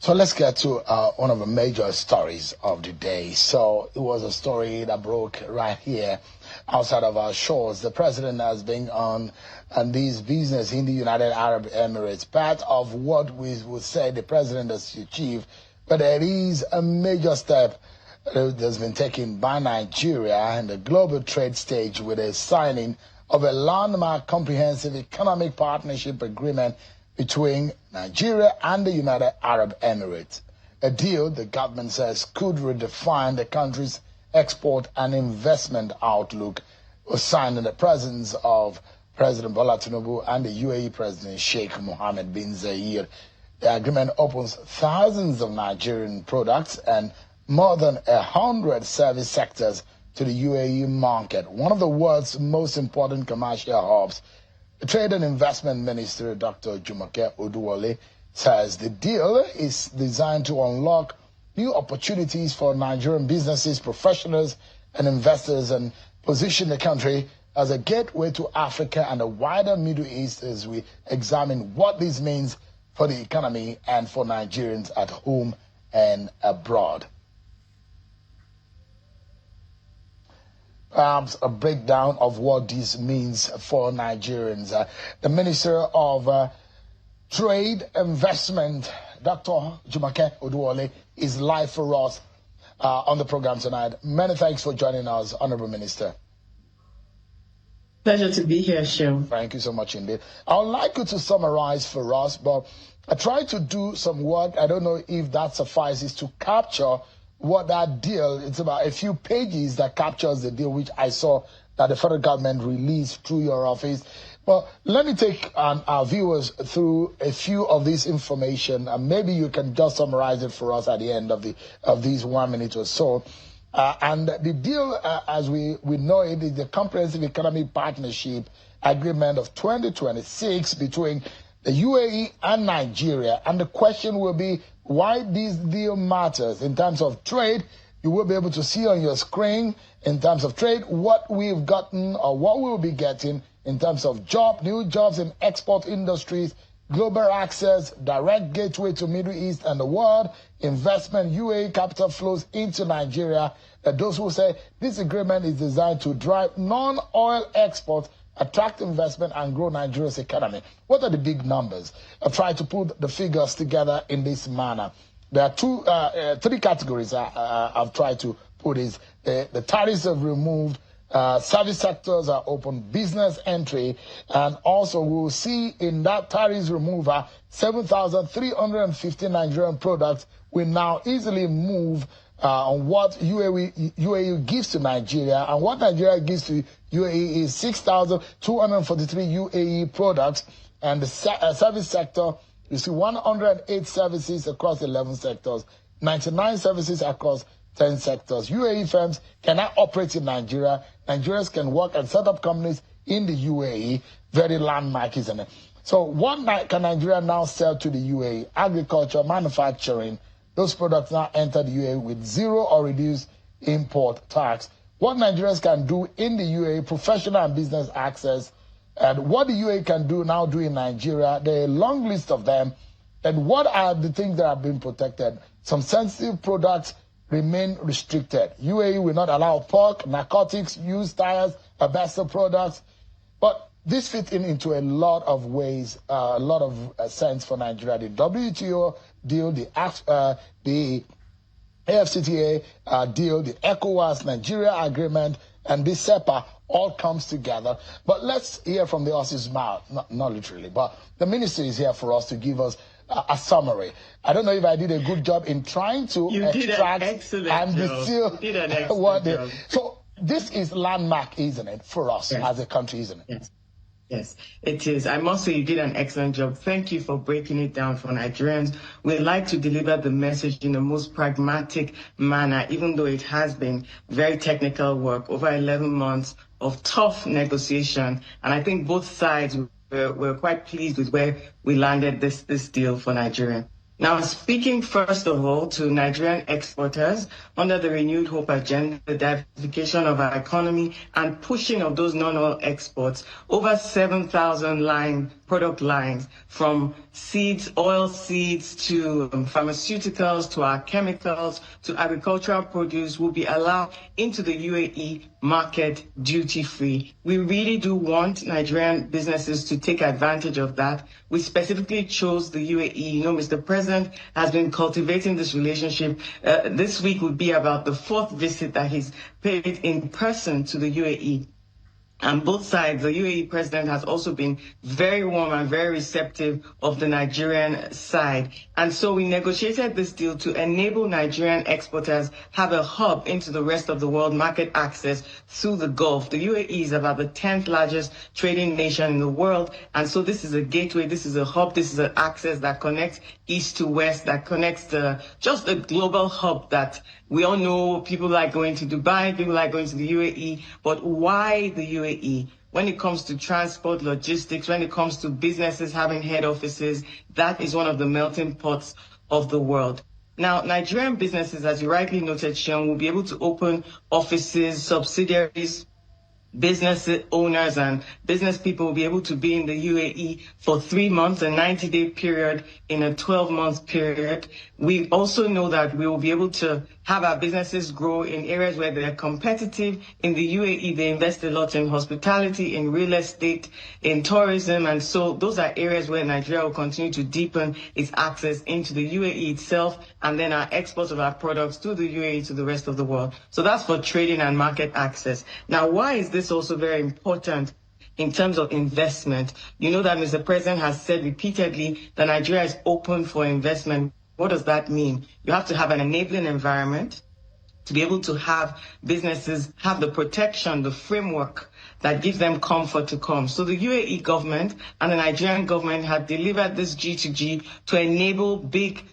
So let's get to one of the major stories of the day. So it was a story that broke right here outside of our shores. The president has been on this business in the United Arab Emirates, part of what we would say the president has achieved. But there is a major step that's been taken by Nigeria and the global trade stage with a signing of a landmark comprehensive economic partnership agreement between Nigeria and the United Arab Emirates. A deal the government says could redefine the country's export and investment outlook was signed in the presence of President Bola Tinubu and the UAE President Sheikh Mohammed bin Zayed. The agreement opens thousands of Nigerian products and more than 100 service sectors to the UAE market, one of the world's most important commercial hubs. The Trade and Investment Minister, Dr. Jumoke Oduwole, says the deal is designed to unlock new opportunities for Nigerian businesses, professionals, and investors and position the country as a gateway to Africa and the wider Middle East as we examine what this means for the economy and for Nigerians at home and abroad. Perhaps a breakdown of what this means for Nigerians. The Minister of Trade Investment, Dr. Jumoke Oduwole, is live for us on the program tonight. Many thanks for joining us, Honorable Minister. Pleasure to be here, Sean. Thank you so much indeed. I would like you to summarize for us, but I tried to do some work. I don't know if that suffices to capture what that deal, it's about a few pages that captures the deal, which I saw that the federal government released through your office. Well, let me take our viewers through a few of this information, and maybe you can just summarize it for us at the end of these 1 minute or so. And the deal, as we know it, is the Comprehensive Economic Partnership Agreement of 2026 between the UAE and Nigeria. And the question will be why this deal matters in terms of trade. You will be able to see on your screen in terms of trade what we've gotten or what we'll be getting in terms of new jobs in export industries, global access, direct gateway to Middle East and the world, investment, UAE capital flows into Nigeria. Those who say this agreement is designed to drive non-oil exports, attract investment and grow Nigeria's economy. What are the big numbers? I've tried to put the figures together in this manner. There are three categories I've tried to put is the tariffs have removed, service sectors are open, business entry, and also we'll see in that tariffs removal, 7,350 Nigerian products will now easily move on what UAE gives to Nigeria, and what Nigeria gives to UAE is 6,243 UAE products, and the service sector, you see 108 services across 11 sectors, 99 services across 10 sectors. UAE firms cannot operate in Nigeria. Nigerians can work and set up companies in the UAE. Very landmark, isn't it? So what can Nigeria now sell to the UAE? Agriculture, manufacturing. Those products now enter the UAE with zero or reduced import tax. What Nigerians can do in the UAE, professional and business access, and what the UAE can do in Nigeria, there are a long list of them. And what are the things that have been protected? Some sensitive products remain restricted. UAE will not allow pork, narcotics, used tires, asbestos products. But this fits into a lot of ways, a lot of sense for Nigeria. The WTO deal, the AFCTA deal, the ECOWAS Nigeria agreement, and this CEPA all comes together. But let's hear from the horse's mouth, not literally, but the minister is here for us to give us a summary. I don't know if I did a good job in trying to extract and distill what they... So this is landmark, isn't it, for us as a country, isn't it? Yes. Yes, it is. I must say you did an excellent job. Thank you for breaking it down for Nigerians. We'd like to deliver the message in the most pragmatic manner, even though it has been very technical work, over 11 months of tough negotiation. And I think both sides were quite pleased with where we landed this deal for Nigeria. Now, speaking first of all to Nigerian exporters under the Renewed Hope agenda, the diversification of our economy and pushing of those non-oil exports, over 7,000 product lines from seeds, oil seeds to pharmaceuticals, to our chemicals, to agricultural produce will be allowed into the UAE market duty-free. We really do want Nigerian businesses to take advantage of that. We specifically chose the UAE. You know, Mr. President has been cultivating this relationship. This week would be about the 4th visit that he's paid in person to the UAE. And both sides, the UAE president has also been very warm and very receptive of the Nigerian side. And so we negotiated this deal to enable Nigerian exporters have a hub into the rest of the world market access through the Gulf. The UAE is about the 10th largest trading nation in the world. And so this is a gateway, this is a hub, this is an access that connects east to west, that connects just a global hub that we all know people like going to Dubai, people like going to the UAE, but why the UAE? When it comes to transport, logistics, when it comes to businesses having head offices, that is one of the melting pots of the world. Now, Nigerian businesses, as you rightly noted, Sean, will be able to open offices, subsidiaries, business owners and business people will be able to be in the UAE for 3 months, a 90-day period in a 12-month period. We also know that we will be able to have our businesses grow in areas where they're competitive. In the UAE, they invest a lot in hospitality, in real estate, in tourism. And so those are areas where Nigeria will continue to deepen its access into the UAE itself and then our exports of our products to the UAE to the rest of the world. So that's for trading and market access. Now, why is this also very important? In terms of investment, you know that Mr. President has said repeatedly that Nigeria is open for investment. What does that mean? You have to have an enabling environment to be able to have businesses have the protection, the framework that gives them comfort to come. So the UAE government and the Nigerian government have delivered this G2G to enable big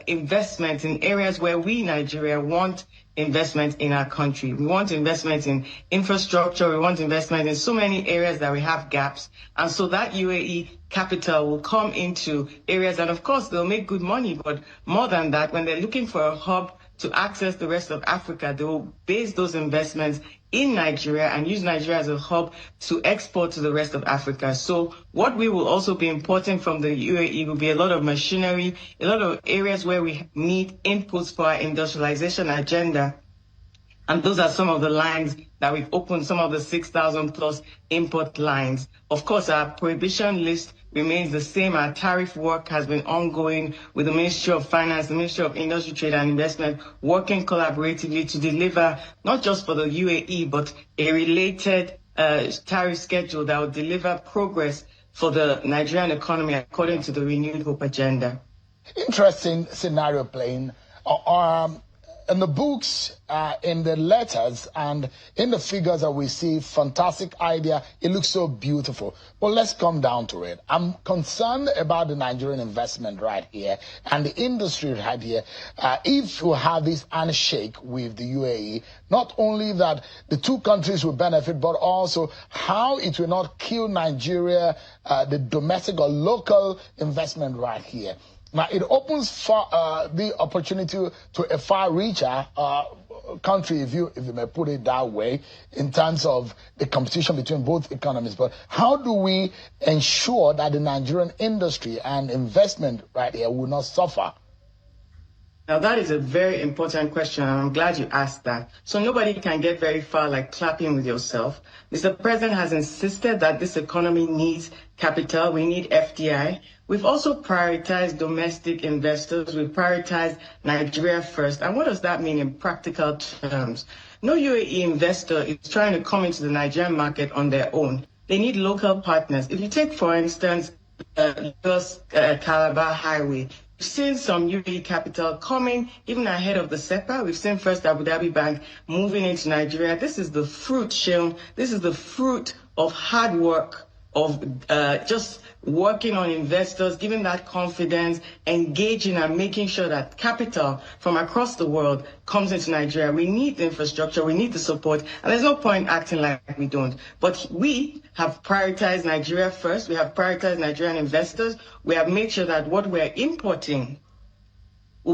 investment in areas where we, Nigeria, want investment in our country. We want investment in infrastructure. We want investment in so many areas that we have gaps. And so that UAE capital will come into areas and of course they'll make good money. But more than that, when they're looking for a hub to access the rest of Africa, they will base those investments in Nigeria and use Nigeria as a hub to export to the rest of Africa. So what we will also be importing from the UAE will be a lot of machinery, a lot of areas where we need inputs for our industrialization agenda. And those are some of the lines that we've opened, some of the 6,000 plus import lines. Of course, our prohibition list remains the same. Our tariff work has been ongoing with the Ministry of Finance, the Ministry of Industry, Trade and Investment, working collaboratively to deliver not just for the UAE, but a related tariff schedule that will deliver progress for the Nigerian economy according to the Renewed Hope agenda. Interesting scenario playing. In the books, in the letters, and in the figures that we see, fantastic idea. It looks so beautiful. But let's come down to it. I'm concerned about the Nigerian investment right here and the industry right here. If we have this handshake with the UAE, not only that the two countries will benefit, but also how it will not kill Nigeria, the domestic or local investment right here. Now, it opens for the opportunity to a far-reacher country, if you may put it that way, in terms of the competition between both economies. But how do we ensure that the Nigerian industry and investment right here will not suffer? Now, that is a very important question, and I'm glad you asked that. So nobody can get very far like clapping with yourself. Mr. President has insisted that this economy needs capital. We need FDI. We've also prioritized domestic investors. We've prioritized Nigeria first. And what does that mean in practical terms? No UAE investor is trying to come into the Nigerian market on their own. They need local partners. If you take, for instance, Lagos Calabar Highway, we've seen some UAE capital coming even ahead of the CEPA. We've seen First Abu Dhabi Bank moving into Nigeria. This is the fruit, Sheon. This is the fruit of hard work, of just working on investors, giving that confidence, engaging and making sure that capital from across the world comes into Nigeria. We need the infrastructure, we need the support, and there's no point acting like we don't. But we have prioritized Nigeria first. We have prioritized Nigerian investors. We have made sure that what we're importing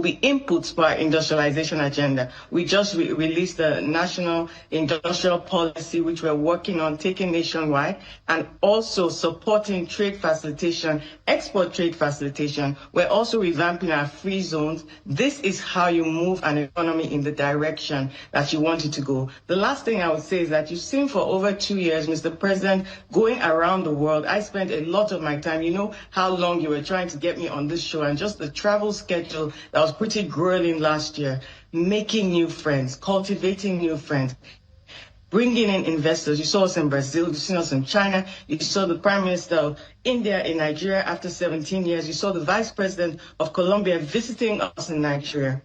be inputs for our industrialization agenda. We just released the National Industrial Policy, which we're working on taking nationwide, and also supporting trade facilitation, export trade facilitation. We're also revamping our free zones. This is how you move an economy in the direction that you want it to go. The last thing I would say is that you've seen for over 2 years, Mr. President, going around the world. I spent a lot of my time. You know how long you were trying to get me on this show, and just the travel schedule that was pretty grueling last year, making new friends, cultivating new friends, bringing in investors. You saw us in Brazil, you saw us in China, you saw the Prime Minister of India in Nigeria after 17 years, you saw the Vice President of Colombia visiting us in Nigeria.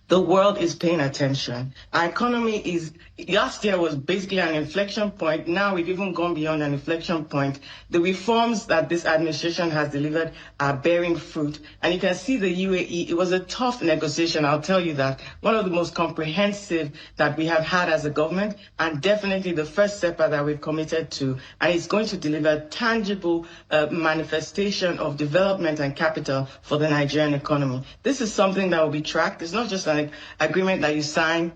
The world is paying attention. Our economy last year was basically an inflection point. Now we've even gone beyond an inflection point. The reforms that this administration has delivered are bearing fruit. And you can see the UAE, it was a tough negotiation, I'll tell you that. One of the most comprehensive that we have had as a government, and definitely the first CEPA that we've committed to. And it's going to deliver tangible manifestation of development and capital for the Nigerian economy. This is something that will be tracked. It's not just an agreement that you sign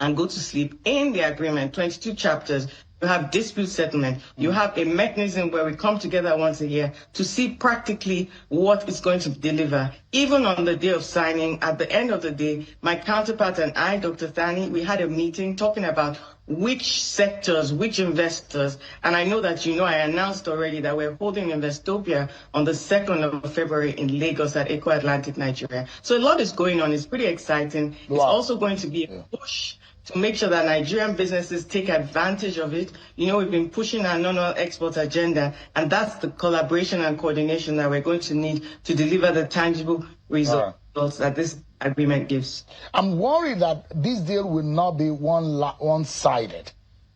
and go to sleep. In the agreement, 22 chapters, you have dispute settlement. You have a mechanism where we come together once a year to see practically what it's going to deliver. Even on the day of signing, at the end of the day, my counterpart and I, Dr. Thani, we had a meeting talking about which sectors, which investors, and I know that I announced already that we're holding Investopia on the 2nd of February in Lagos at Eco Atlantic, Nigeria. So a lot is going on. It's pretty exciting. Wow. It's also going to be a push to make sure that Nigerian businesses take advantage of it. We've been pushing our non-oil export agenda, and that's the collaboration and coordination that we're going to need to deliver the tangible results that this agreement gives. I'm worried that this deal will not be one-sided,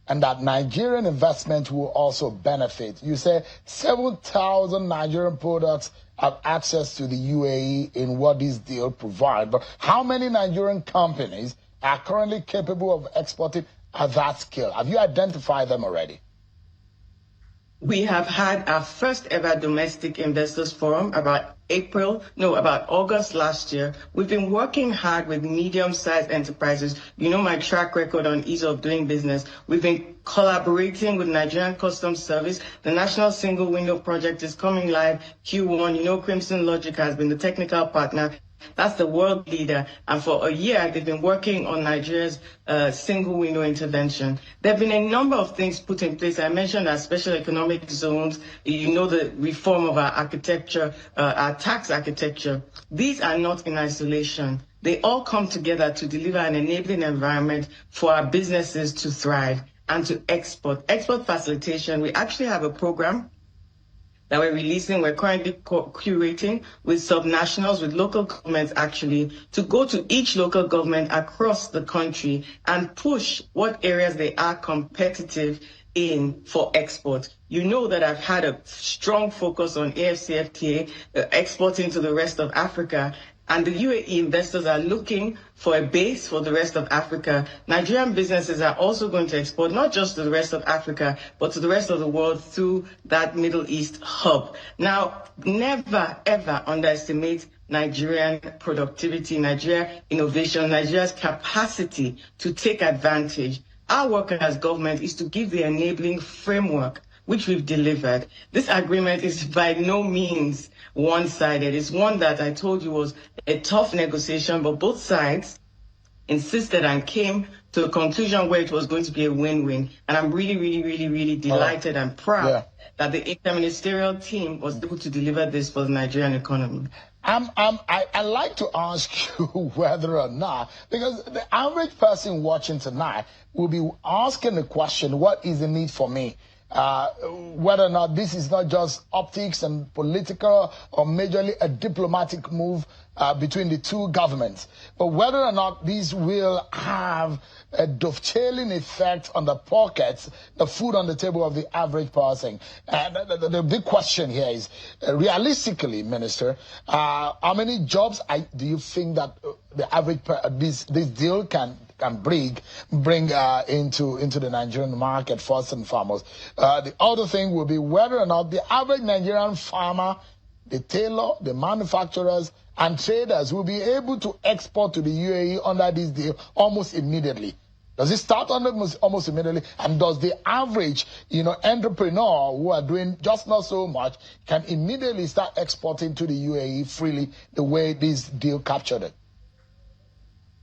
and that Nigerian investment will also benefit. You say 7,000 Nigerian products have access to the UAE in what this deal provides, but how many Nigerian companies are currently capable of exporting at that scale? Have you identified them already? We have had our first ever domestic investors forum about August last year. We've been working hard with medium-sized enterprises. You know my track record on ease of doing business. We've been collaborating with Nigerian Customs Service. The National Single Window Project is coming live Q1. Crimson Logic has been the technical partner. That's the world leader. And for a year, they've been working on Nigeria's single window intervention. There have been a number of things put in place. I mentioned our special economic zones, the reform of our architecture, our tax architecture. These are not in isolation. They all come together to deliver an enabling environment for our businesses to thrive and to export. Export facilitation, we actually have a program that we're releasing, we're currently curating with subnationals, with local governments actually, to go to each local government across the country and push what areas they are competitive in for export. You know that I've had a strong focus on AFCFTA, exporting to the rest of Africa. And the UAE investors are looking for a base for the rest of Africa. Nigerian businesses are also going to export, not just to the rest of Africa, but to the rest of the world through that Middle East hub. Now, never, ever underestimate Nigerian productivity, Nigeria innovation, Nigeria's capacity to take advantage. Our work as government is to give the enabling framework, which we've delivered. This agreement is by no means one-sided. It's one that I told you was a tough negotiation, but both sides insisted and came to a conclusion where it was going to be a win-win. And I'm really, really, really, really delighted and proud that the interministerial team was able to deliver this for the Nigerian economy. I'd like to ask you whether or not, because the average person watching tonight will be asking the question, what is the need for me? Whether or not this is not just optics and political or majorly a diplomatic move between the two governments, but whether or not these will have a dovetailing effect on the pockets, the food on the table of the average person. And the big question here is, realistically, Minister, how many jobs do you think that the average this deal can bring into the Nigerian market, first and foremost? The other thing will be whether or not the average Nigerian farmer, the tailor, the manufacturers, and traders will be able to export to the UAE under this deal almost immediately? Does it start almost immediately? And does the average, entrepreneur who are doing just not so much can immediately start exporting to the UAE freely the way this deal captured it?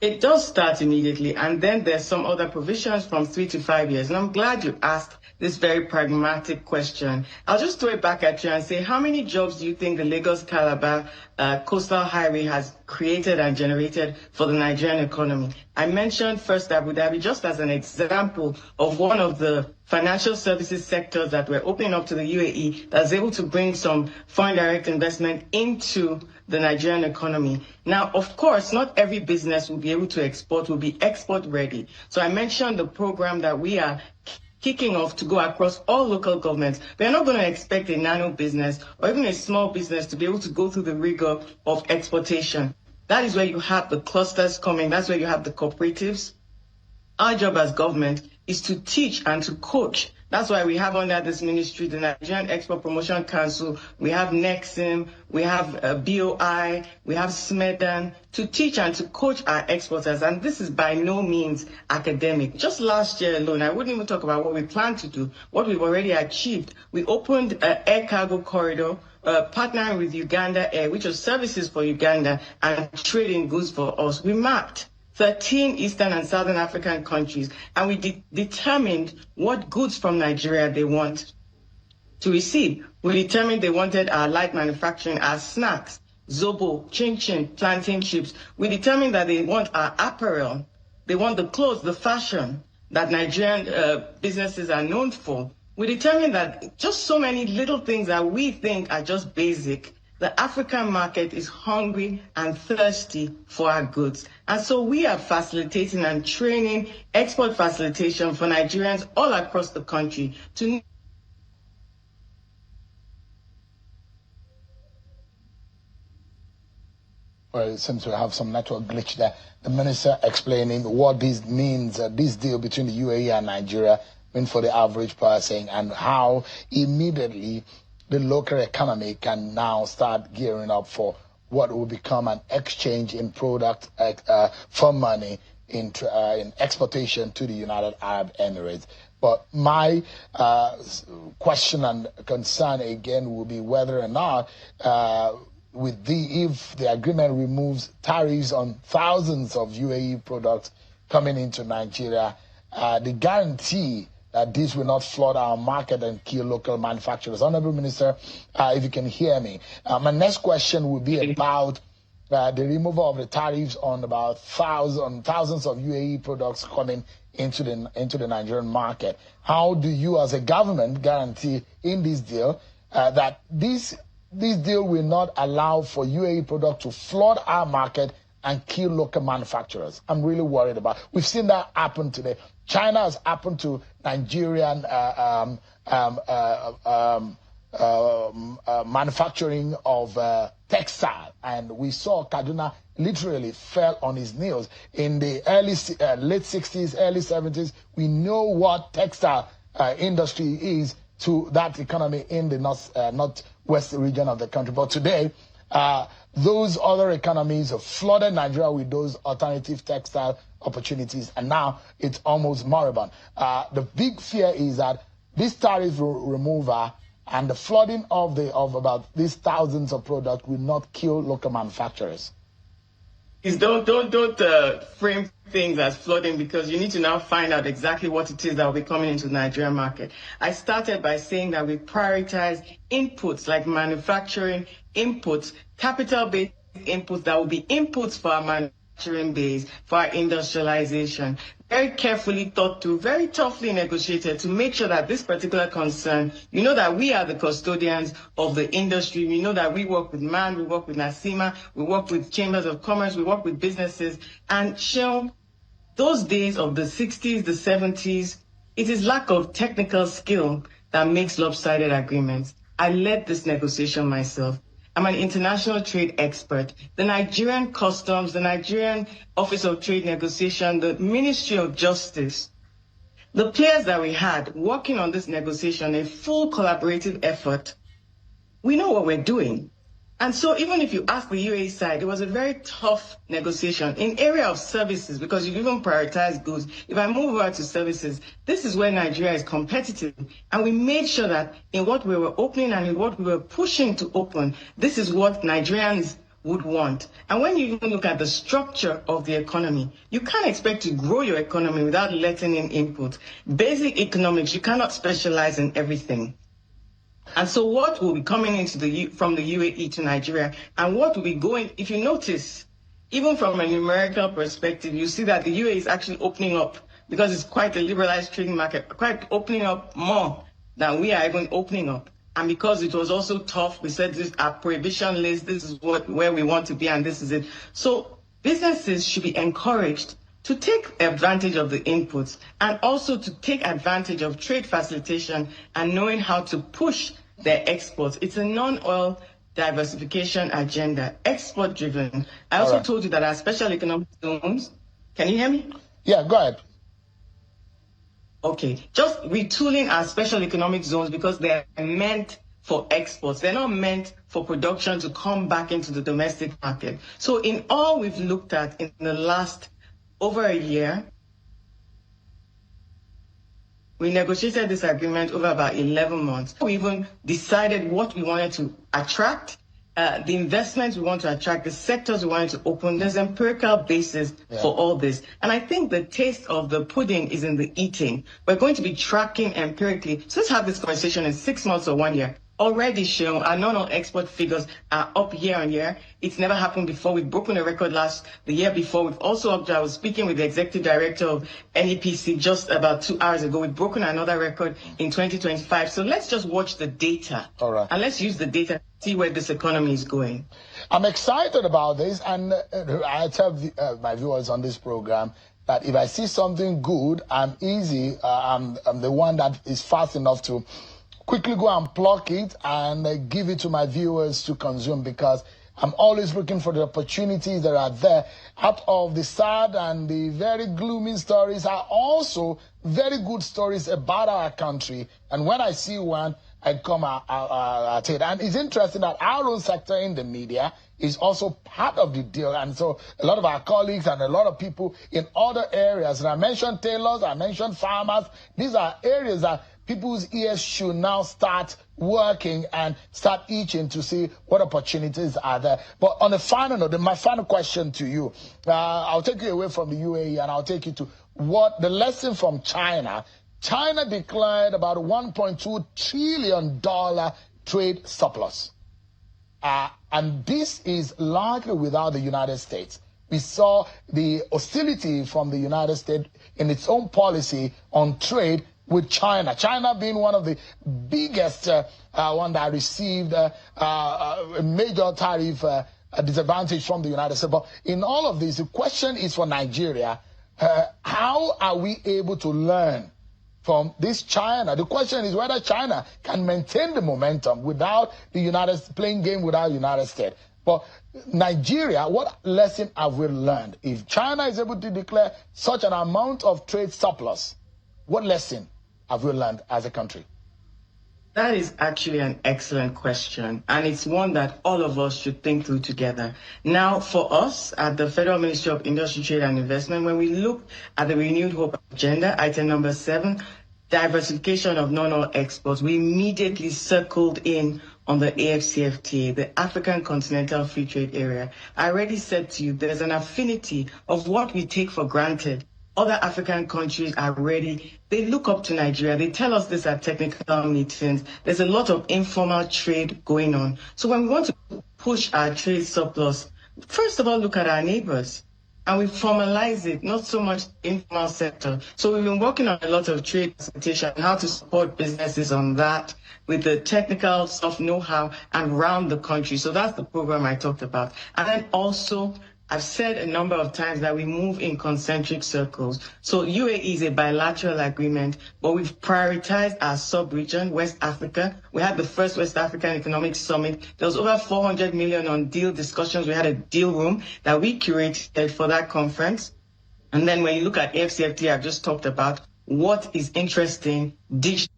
It does start immediately, and then there's some other provisions from 3 to 5 years. And I'm glad you asked this very pragmatic question. I'll just throw it back at you and say, how many jobs do you think the Lagos-Calabar coastal highway has created and generated for the Nigerian economy? I mentioned first Abu Dhabi just as an example of one of the financial services sectors that we're opening up to the UAE that's able to bring some foreign direct investment into the Nigerian economy. Now, of course, not every business will be able to export, will be export ready. So I mentioned the program that we are kicking off to go across all local governments. We're not going to expect a nano business or even a small business to be able to go through the rigor of exportation. That is where you have the clusters coming. That's where you have the cooperatives. Our job as government is to teach and to coach. That's why we have under this ministry the Nigerian Export Promotion Council, we have Nexim, we have BOI, we have SMEDAN, to teach and to coach our exporters. And this is by no means academic. Just last year alone, I wouldn't even talk about what we plan to do, what we've already achieved. We opened an air cargo corridor, partnering with Uganda Air, which was services for Uganda and trading goods for us. We mapped 13 Eastern and Southern African countries, and we determined what goods from Nigeria they want to receive. We determined they wanted our light manufacturing, our snacks, zobo, chin-chin, plantain chips. We determined that they want our apparel, they want the clothes, the fashion that Nigerian businesses are known for. We determined that just so many little things that we think are just basic, the African market is hungry and thirsty for our goods. And so we are facilitating and training export facilitation for Nigerians all across the country to Well, it seems to have some network glitch there. The minister explaining what this means, this deal between the UAE and Nigeria mean for the average person, and how immediately the local economy can now start gearing up for what will become an exchange in product for money in exportation to the United Arab Emirates. But my question and concern again will be whether or not if the agreement removes tariffs on thousands of UAE products coming into Nigeria, the guarantee that this will not flood our market and kill local manufacturers. Honorable Minister, if you can hear me. My next question will be about the removal of the tariffs on about thousands of UAE products coming into the Nigerian market. How do you as a government guarantee in this deal that this deal will not allow for UAE products to flood our market and kill local manufacturers? I'm really worried about. We've seen that happen today. China has happened to Nigerian manufacturing of textile, and we saw Kaduna literally fell on his knees in the late 60s, early 70s. We know what textile industry is to that economy in the northwest region of the country. But today, those other economies have flooded Nigeria with those alternative textile opportunities, and now it's almost moribund. The big fear is that this tariff removal and the flooding of about these thousands of products will not kill local manufacturers. Please don't frame things as flooding, because you need to now find out exactly what it is that will be coming into the Nigerian market. I started by saying that we prioritize inputs like manufacturing inputs, capital-based inputs that will be inputs for our manufacturing base, for our industrialization. Very carefully thought through, very toughly negotiated to make sure that this particular concern, you know that we are the custodians of the industry. We know that we work with MAN, we work with NASIMA, we work with chambers of commerce, we work with businesses. And Shell, those days of the 60s, the 70s, it is lack of technical skill that makes lopsided agreements. I led this negotiation myself. I'm an international trade expert. The Nigerian Customs, the Nigerian Office of Trade Negotiation, the Ministry of Justice, the players that we had working on this negotiation, a full collaborative effort, we know what we're doing. And so even if you ask the UAE side, it was a very tough negotiation in area of services because you even prioritize goods. If I move over to services, this is where Nigeria is competitive. And we made sure that in what we were opening and in what we were pushing to open, this is what Nigerians would want. And when you even look at the structure of the economy, you can't expect to grow your economy without letting in input. Basic economics, you cannot specialize in everything. And so what will be coming into from the UAE to Nigeria and what will be going, if you notice, even from a numerical perspective, you see that the UAE is actually opening up because it's quite a liberalized trading market, quite opening up more than we are even opening up. And because it was also tough, we said this our prohibition list, this is where we want to be and this is it. So businesses should be encouraged to take advantage of the inputs and also to take advantage of trade facilitation and knowing how to push their exports. It's a non-oil diversification agenda, export-driven. I also told you that our special economic zones, can you hear me? Yeah, go ahead. Okay, just retooling our special economic zones because they're meant for exports. They're not meant for production to come back into the domestic market. So in all we've looked at in the last over a year, we negotiated this agreement over about 11 months. We even decided what we wanted to attract, the investments we want to attract, the sectors we wanted to open. There's empirical basis for all this. And I think the taste of the pudding is in the eating. We're going to be tracking empirically. So let's have this conversation in 6 months or 1 year. Already shown our non-oil export figures are up year on year. It's never happened before. We've broken a record the year before. We've also, I was speaking with the executive director of NEPC just about 2 hours ago. We've broken another record in 2025. So let's just watch the data. All right. And let's use the data to see where this economy is going. I'm excited about this. And I tell my viewers on this program that if I see something good and easy, I'm the one that is fast enough to quickly go and pluck it and give it to my viewers to consume because I'm always looking for the opportunities that are there. Out of the sad and the very gloomy stories are also very good stories about our country. And when I see one, I come at it. And it's interesting that our own sector in the media is also part of the deal. And so a lot of our colleagues and a lot of people in other areas, and I mentioned tailors, I mentioned farmers, these are areas that people's ears should now start working and start itching to see what opportunities are there. But on a final note, my final question to you, I'll take you away from the UAE and I'll take you to what the lesson from China. China declared about $1.2 trillion trade surplus. And this is largely without the United States. We saw the hostility from the United States in its own policy on trade with China. China being one of the biggest one that received a major tariff disadvantage from the United States. But in all of this, the question is for Nigeria, how are we able to learn from this China? The question is whether China can maintain the momentum without the United States, playing game without the United States. But Nigeria, what lesson have we learned? If China is able to declare such an amount of trade surplus, what lesson have we learned as a country? That is actually an excellent question, and it's one that all of us should think through together. Now, for us at the Federal Ministry of Industry, Trade and Investment, when we look at the Renewed Hope Agenda, item number 7, diversification of non-oil exports, we immediately circled in on the AfCFTA, the African Continental Free Trade Area. I already said to you, there's an affinity of what we take for granted. Other African countries are ready. They look up to Nigeria. They tell us this at technical meetings. There's a lot of informal trade going on. So when we want to push our trade surplus, first of all, look at our neighbors. And we formalize it, not so much informal sector. So we've been working on a lot of trade facilitation, how to support businesses on that with the technical soft know-how and around the country. So that's the program I talked about. And then also, I've said a number of times that we move in concentric circles. So UAE is a bilateral agreement, but we've prioritized our sub-region, West Africa. We had the first West African Economic Summit. There was over 400 million on deal discussions. We had a deal room that we curated for that conference. And then when you look at AfCFTA, I've just talked about what is interesting, digital.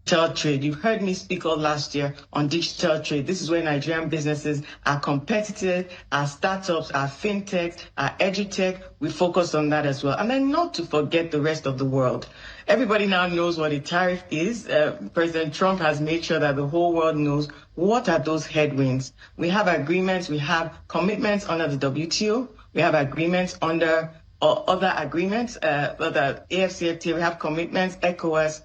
digital trade. You heard me speak all last year on digital trade. This is where Nigerian businesses are competitive, our startups, our fintechs, our edutech. We focus on that as well. And then not to forget the rest of the world. Everybody now knows what a tariff is. President Trump has made sure that the whole world knows what are those headwinds. We have agreements, we have commitments under the WTO, we have agreements under other agreements, the AFCFTA, we have commitments, ECOWAS,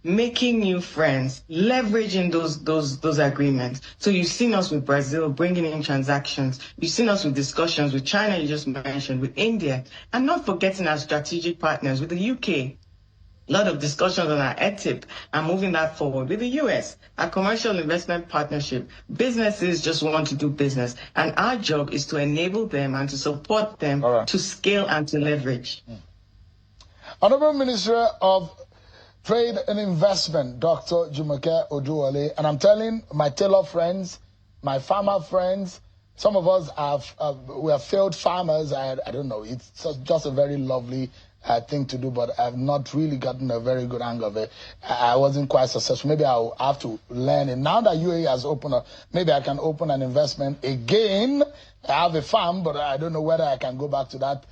making new friends, leveraging those agreements. So you've seen us with Brazil bringing in transactions. You've seen us with discussions with China, you just mentioned, with India, and not forgetting our strategic partners with the UK. A lot of discussions on our ETIP and moving that forward with the US, our commercial investment partnership. Businesses just want to do business, and our job is to enable them and to support them to scale and to leverage. Honorable Minister of Trade and Investment, Dr. Jumoke Oduwole, and I'm telling my tailor friends, my farmer friends, some of us we are failed farmers. I don't know. It's just a very lovely thing to do, but I've not really gotten a very good hang of it. I wasn't quite successful. Maybe I'll have to learn it. Now that UAE has opened up, maybe I can open an investment again. I have a farm, but I don't know whether I can go back to that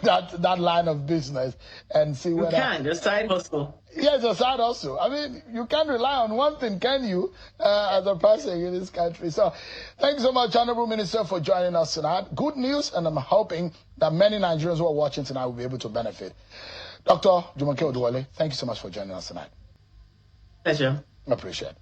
that line of business and see whether... You can, your side hustle. Yes, a side hustle. I mean, you can't rely on one thing, can you, as a person in this country? So thank you so much, Honorable Minister, for joining us tonight. Good news, and I'm hoping that many Nigerians who are watching tonight will be able to benefit. Dr. Jumoke Oduwole, thank you so much for joining us tonight. Pleasure. I appreciate it.